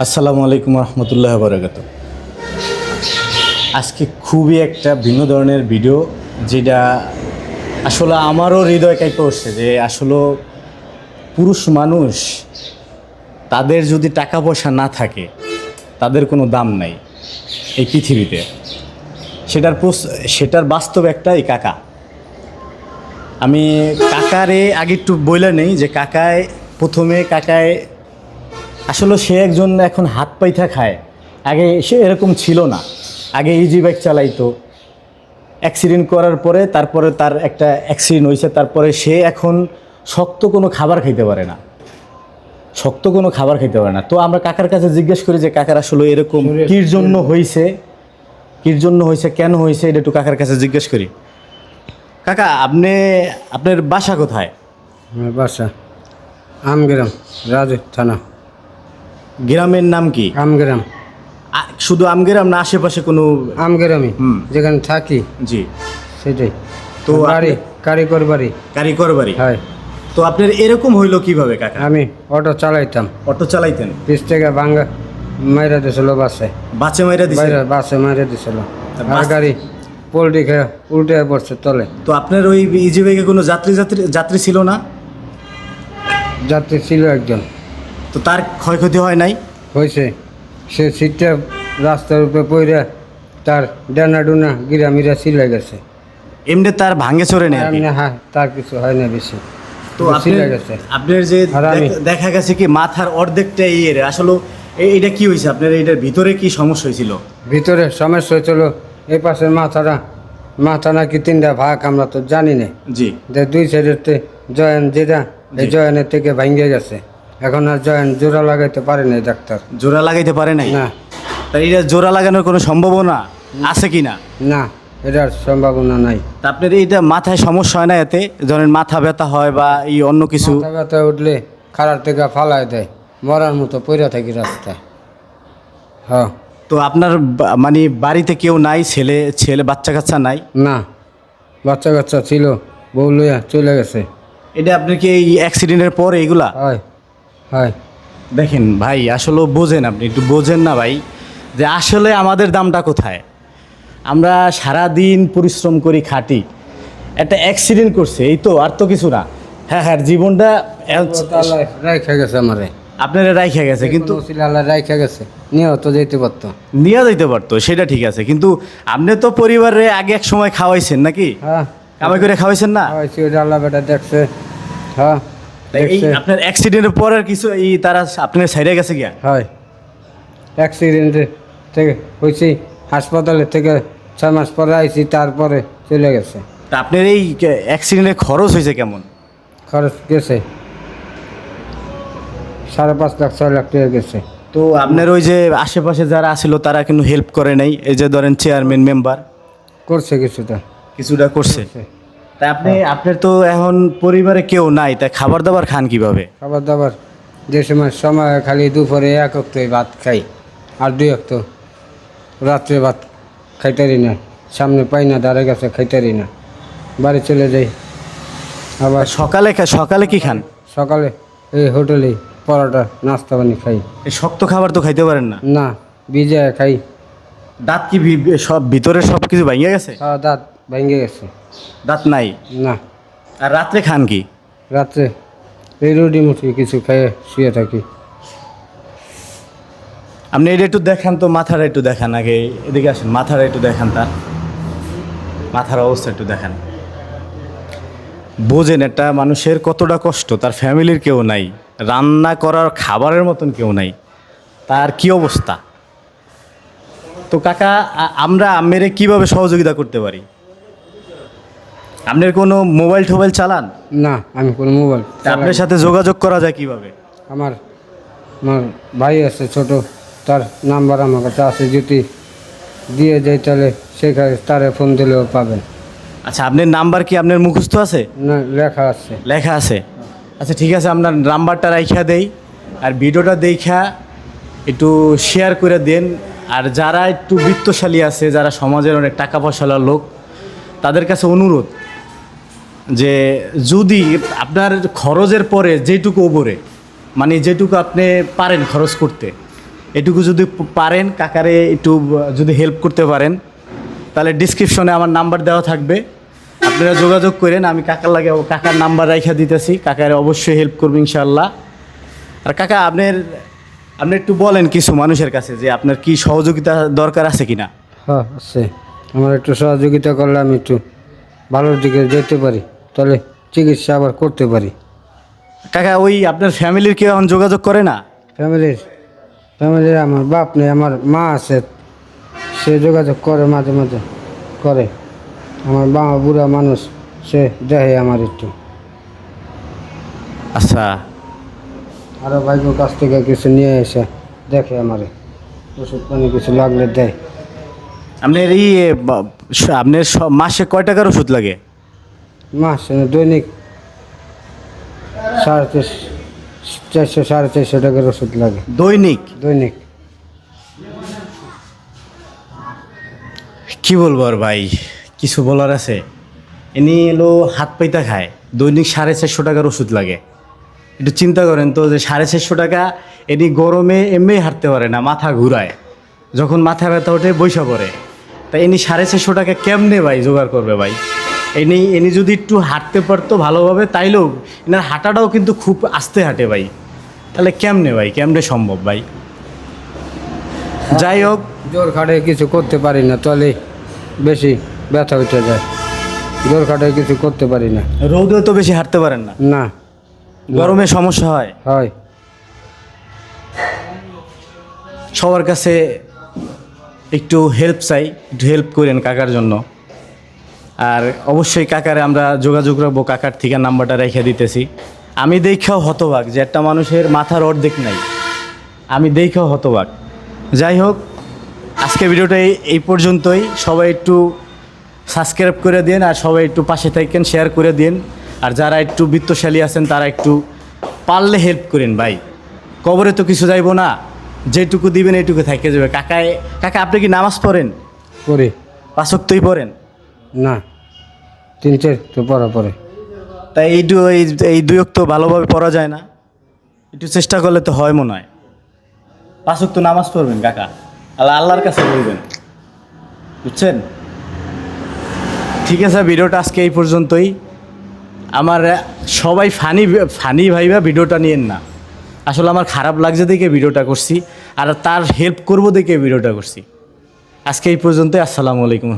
আসসালামু আলাইকুম রহমতুল্লাহ বরকাত। আজকে খুবই একটা ভিন্ন ধরনের ভিডিও, যেটা আসলে আমারও হৃদয় কাঁপে উঠছে যে আসলে পুরুষ মানুষ, তাদের যদি টাকা পয়সা না থাকে তাদের কোনো দাম নাই এই পৃথিবীতে। সেটার বাস্তব একটাই কাকা। আমি কাকারে আগে একটু বলে নেই যে কাকায় আসলে সে একজন এখন হাত পাইথা খায়। আগে সে এরকম ছিল না। আগে ইজি বাইক চালাইতো, অ্যাক্সিডেন্ট করার পরে তারপরে তার একটা অ্যাক্সিডেন্ট হয়েছে, তারপরে সে এখন শক্ত কোনো খাবার খাইতে পারে না। তো আমরা কাকার কাছে জিজ্ঞেস করি যে কাকার আসলে এরকম কির জন্য হয়েছে, কেন হয়েছে, এটা একটু কাকার কাছে জিজ্ঞেস করি। কাকা, আপনার বাসা কোথায়? আমার বাসা আমগ্রাম, রাজু থানা। গ্রামের নাম কি? আমগ্রাম। শুধু আমগ্রাম না আশেপাশে কোনো? আমগ্রামই, যেখানে থাকি। জি, সেটাই তো তো বাড়ি, কারিগর বাড়ি। কারিগর বাড়ি। হয়। তো আপনার এরকম হইলো কিভাবে কাকা? আমি অটো চালাইতাম, অটো চালাইতেন, পিস থেকে ভাঙ্গা মাইরা দিছিল বাসে, বাসে মাইরা দিছে? বাইরে বাসে মাইরা দিছিল। আর বাস- গাড়ি পোল্ট্রি খেয়ে উল্টে পড়ছে তলে। তো আপনার ওই ইজি বাইকে কোনো যাত্রী ছিল না? যাত্রী ছিল একজন। তো তার ক্ষয়ক্ষতি হয় নাই? হয়েছে, সে সিটটা রাস্তার উপরে পড়ে তার ডানা ডুনা গিরা মিরা ছিলে গেছে। এমনি তার ভাঙে চড়ে নেই আর কি? এমনি হ্যাঁ, তার কিছু হয় না বেশি। তো ছিলে গেছে। আপনার যে আর আমি- দেখা গেছে কি মাথার অর্ধেকটা ইয়ের আসলে এইটা কি হয়েছে আপনার? এটার ভিতরে কি সমস্যা হয়েছিল? ভিতরে সমস্যা হয়েছিল, এই পাশের মাথা নাকি তিনটা ভাগ, আমরা তো জানি না। জি, যে দুই সাইডের জয়েন যেটা, এই জয়েনের থেকে ভাঙ্গে গেছে। এখন আর জয়েন জোড়া লাগাইতে পারে না ডাক্তার। জোড়া লাগাইতে পারে নাই? না তাই এটা জোড়া লাগানোর কোনো সম্ভাবনা আছে কি না? না, এটার সম্ভাবনা নাই। তা আপনার এইটা মাথায় সমস্যা হয় না এতে? ধরেন মাথা ব্যথা হয় বা এই অন্য কিছু? মাথা ব্যথা উঠলে খারাপ থেকে ফালাই দেয়, মরার মতো পড়ে থাকি রাস্তায়। হ্যাঁ। তো আপনার মানে বাড়িতে কেউ নাই? ছেলে বাচ্চা কাচ্চা নাই? না, বাচ্চা কাচ্চা ছিল, বউ লইয়া চলে গেছে। এটা আপনার কি এই অ্যাক্সিডেন্টের পর এইগুলা? হয় হয়। দেখেন ভাই, আসলে বোঝেন, আপনি একটু বোঝেন না ভাই, যে আসলে আমাদের দামটা কোথায়? আমরা সারা দিন পরিশ্রম করি, খাটি, একটা অ্যাক্সিডেন্ট করছে এই তো, আর তো কিছু না। হ্যাঁ, জীবনটা রাইখা গেছে আমারে, আপনারা রাইখা গেছে, কিন্তু রাইখা গেছে, নিয়েও তো যেতে পারতো। নিয়ে যাইতে পারতো, সেটা ঠিক আছে, কিন্তু আপনি তো পরিবারে আগে এক সময় খাওয়াইছেন নাকি? হ্যাঁ, কামাই করে খাওয়াইছেন না? খাওয়াইছি, ওটা আল্লাহ বেটা দেখছে। হ্যাঁ এই দেখছে। আপনার অ্যাক্সিডেন্টের পরের কিছু তারা আপনার সাইডে গেছে গিয়া? হয়, অ্যাক্সিডেন্টে থেকে হয়েছি, হাসপাতালে থেকে 6 মাস পরে আইছি, তারপরে চলে গেছে। তা আপনার এই অ্যাক্সিডেন্টের খরচ হয়েছে কেমন? খরচ গেছে 5.5 লাখ 6 লাখ টাকা গেছে। তো আপনার ওই যে আশেপাশে যারা আসছিল তারা কিন্তু হেল্প করে নাই? এই যে ধরেন চেয়ারম্যান মেম্বার করছে কিছুটা করছে। তা আপনার তো এখন পরিবারে কেউ নাই, তা খাবার দাবার খান কিভাবে? খাবার দাবার যে সময় খালি দুপুরে এক অক্তই ভাত খাই, আর 2 অক্ত রাত্রে ভাত খাইতারি না, সামনে পাই না, ধারে গেছে খাইতারি না, বাড়ি চলে যাই। আবার সকালে কি খান? সকালে এই হোটেলে পরোটা নাস্তা পানি খাই। এই শক্ত খাবার তো খাইতে পারেন না? না, ভিজে খাই। দাঁত কি সব ভিতরে সব কিছু ভেঙে গেছে? দাঁত ভেঙে গেছে। দাঁত নাই? না। আর রাত্রে খান কি? রাত্রে এই রুটি মুটি কিছু খেয়ে শুয়ে থাকি। আপনি এটা একটু দেখান তো, মাথাটা একটু দেখান, আগে এদিকে আসেন, মাথাটা একটু দেখান, তার মাথার অবস্থা একটু দেখান। বোঝেন একটা মানুষের কতটা কষ্ট, তার ফ্যামিলির কেউ নাই, রান্না করার খাবারের মতন কেউ নাই, তার কি অবস্থা। তো কাকা, আমরা মেরে কিভাবে সহযোগিতা করতে পারি? আপনার কোনো মোবাইল টোবাইল চালান? না, আমি কোনো মোবাইল। তা আপনার সাথে যোগাযোগ করা যায় কিভাবে? আমার ভাই আছে ছোট, তার নাম্বার আমার কাছে আছে, যদি দিয়ে যাই তাহলে সেখানে তারে ফোন দিলেও পাবেন। আচ্ছা, আপনার নাম্বার কি আপনার মুখস্থ আছে? না, লেখা আছে। লেখা আছে? আচ্ছা ঠিক আছে, আপনার নাম্বারটা রাইখা দেই, আর ভিডিওটা দেখা একটু শেয়ার করে দেন। আর যারা একটু বিত্তশালী আছে, যারা সমাজের অনেক টাকা পয়সাওয়ালা লোক, তাদের কাছে অনুরোধ যে যদি আপনার খরচের পরে যেটুকু ওপরে, মানে যেটুকু আপনি পারেন খরচ করতে, এটুকু যদি পারেন কাকারে একটু যদি হেল্প করতে পারেন, তাহলে ডিসক্রিপশনে আমার নাম্বার দেওয়া থাকবে, আপনারা যোগাযোগ করেন। আমি কাকার লাগে কাকার নাম্বার রাইখা দিতেছি, কাকারে অবশ্যই হেল্প করবো ইনশাআল্লাহ। আর কাকা আপনি একটু বলেন কিছু মানুষের কাছে যে আপনার কি সহযোগিতা দরকার আছে কিনা। হ্যাঁ আছে, আমার একটু সহযোগিতা করলে আমি একটু ভালোর দিকে যেতে পারি, তাহলে চিকিৎসা আবার করতে পারি। কাকা ওই আপনার ফ্যামিলির কেউ এখন যোগাযোগ করে না? ফ্যামিলির আমার বাপ নেই, আমার মা আছে, সে যোগাযোগ করে মাঝে মাঝে করে। আমার বাবা বুড়া মানুষ, সে দেখে আমার একটু। আচ্ছা, আরও ভাইবোর কাছ থেকে কিছু নিয়ে এসে দেখে আমারে, ওষুধ পানি কিছু লাগলে দেয়। আপনার আপনার মাসে কয় টাকার ওষুধ লাগে? মাসে দৈনিক 450 টাকার ওষুধ লাগে দৈনিক? দৈনিক। কি বলবো আর ভাই, কিছু বলার আছে? ইনি এলো হাত পাইতা খায়, দৈনিক 450 টাকার ওষুধ লাগে। একটু চিন্তা করেন তো যে 450 টাকা এনি গরমে এমনি হাঁটতে পারে না, মাথা ঘুরায়, যখন মাথা ব্যথা ওঠে বৈশা পড়ে। তাই ইনি 450 টাকা কেমনে ভাই জোগাড় করবে ভাই? ইনি যদি একটু হাঁটতে পারতো ভালোভাবে, তাইলেও এনার হাঁটাটাও কিন্তু খুব আস্তে হাঁটে ভাই, তাহলে কেমনে ভাই, কেমনে সম্ভব ভাই? যাই হোক, জোর খাটে কিছু করতে পারি না, তাহলে বেশি ব্যথা উঠে যায়। জোর খাটে কিছু করতে পারি না। রোদেও তো বেশি হাঁটতে পারেন না, না, গরমে সমস্যা হয়। হয়। সবার কাছে একটু হেল্প চাই, একটু হেল্প করেন কাকার জন্য। আর অবশ্যই কাকারে আমরা যোগাযোগ রাখবো, কাকার থেকে নাম্বারটা রেখে দিতেছি। আমি দেখাও হতবাক যে একটা মানুষের মাথার অর্ধেক নাই, আমি দেখাও হতবাক। যাই হোক, আজকে ভিডিওটা এই পর্যন্তই। সবাই একটু সাবস্ক্রাইব করে দিন, আর সবাই একটু পাশে থাকেন, শেয়ার করে দিন। আর যারা একটু বিত্তশালী আছেন তারা একটু পারলে হেল্প করেন ভাই। কবরে তো কিছু যাইব না, যেটুকু দিবেন এইটুকু থাকে যাবে। কাকা আপনি কি নামাজ পড়েন? পড়ি। 5 ওয়াক্তই পড়েন? না, 3-4 তো পড়া পড়ে। তাই এই 2 ওয়াক্ত ভালোভাবে পড়া যায় না? একটু চেষ্টা করলে তো হয় মনে হয়। 5 ওয়াক্ত নামাজ পড়বেন কাকা, আল্লাহর কাছে বলবেন, বুঝছেন? ঠিক আছে, ভিডিওটা আজকে এই পর্যন্তই। আমার সবাই ফানি ভাইবা ভিডিওটা নিয়েন না, আসলে আমার খারাপ লাগছে দেখে ভিডিওটা করছি, আর তার হেল্প করবো দেখে ভিডিওটা করছি। আজকে এই পর্যন্তই। আসসালামু আলাইকুম।